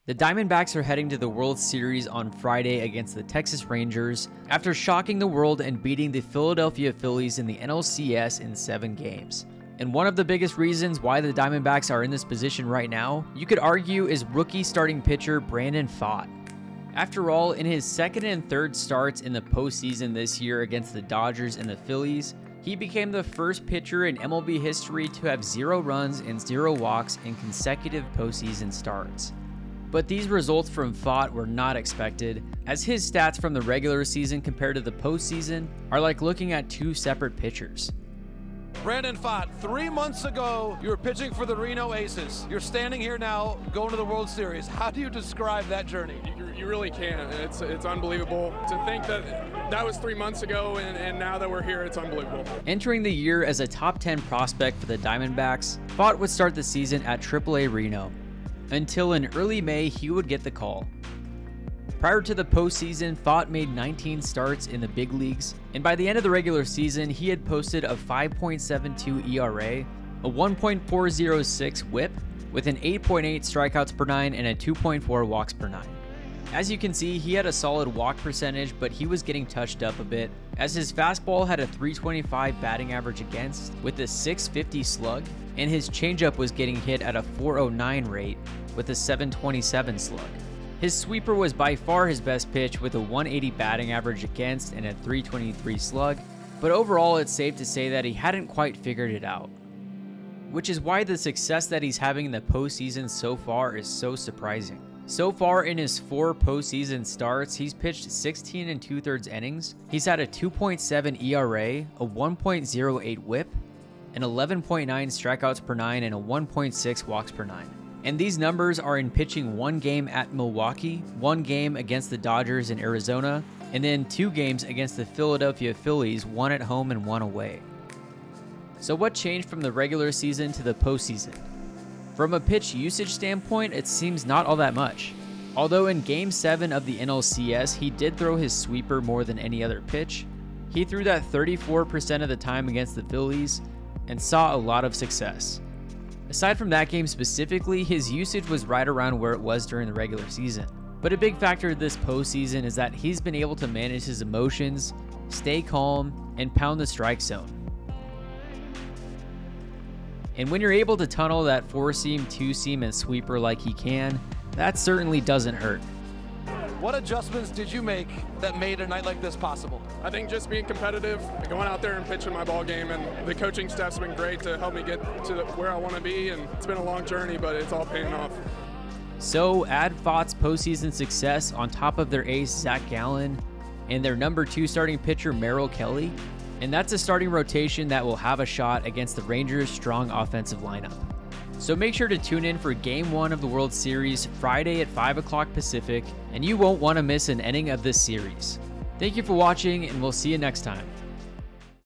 The Diamondbacks are heading to the World Series on Friday against the Texas Rangers after shocking the world and beating the Philadelphia Phillies in the NLCS in 7 games. And one of the biggest reasons why the Diamondbacks are in this position right now, you could argue, is rookie starting pitcher Brandon Pfaadt. After all, in his second and third starts in the postseason this year against the Dodgers and the Phillies, he became the first pitcher in MLB history to have 0 runs and 0 walks in consecutive postseason starts. But these results from Pfaadt were not expected, as his stats from the regular season compared to the postseason are like looking at 2 separate pitchers. Brandon Pfaadt, 3 months ago, you were pitching for the Reno Aces. You're standing here now, going to the World Series. How do you describe that journey? You really can't. It's unbelievable. To think that was 3 months ago, and now that we're here, it's unbelievable. Entering the year as a top 10 prospect for the Diamondbacks, Pfaadt would start the season at AAA Reno. Until in early May, he would get the call. Prior to the postseason, Pfaadt made 19 starts in the big leagues, and by the end of the regular season, he had posted a 5.72 ERA, a 1.406 WHIP, with an 8.8 strikeouts per 9 and a 2.4 walks per 9. As you can see, he had a solid walk percentage, but he was getting touched up a bit, as his fastball had a 325 batting average against with a 650 slug, and his changeup was getting hit at a 409 rate with a 727 slug. His sweeper was by far his best pitch with a 180 batting average against and a 323 slug, but overall it's safe to say that he hadn't quite figured it out. Which is why the success that he's having in the postseason so far is so surprising. So far in his 4 postseason starts, he's pitched 16 2/3 innings. He's had a 2.7 ERA, a 1.08 WHIP, an 11.9 strikeouts per 9, and a 1.6 walks per 9. And these numbers are in pitching 1 game at Milwaukee, 1 game against the Dodgers in Arizona, and then 2 games against the Philadelphia Phillies, 1 at home and 1 away. So what changed from the regular season to the postseason? From a pitch usage standpoint, it seems not all that much. Although in Game 7 of the NLCS, he did throw his sweeper more than any other pitch, he threw that 34% of the time against the Phillies and saw a lot of success. Aside from that game specifically, his usage was right around where it was during the regular season. But a big factor this postseason is that he's been able to manage his emotions, stay calm, and pound the strike zone. And when you're able to tunnel that 4-seam, 2-seam, and sweeper like he can, that certainly doesn't hurt. What adjustments did you make that made a night like this possible? I think just being competitive, going out there and pitching my ball game, and the coaching staff's been great to help me get to where I want to be, and it's been a long journey, but it's all paying off. So add Pfaadt's postseason success on top of their ace Zach Gallen and their number 2 starting pitcher Merrill Kelly, and that's a starting rotation that will have a shot against the Rangers' strong offensive lineup. So make sure to tune in for Game 1 of the World Series Friday at 5 o'clock Pacific, and you won't want to miss an inning of this series. Thank you for watching, and we'll see you next time.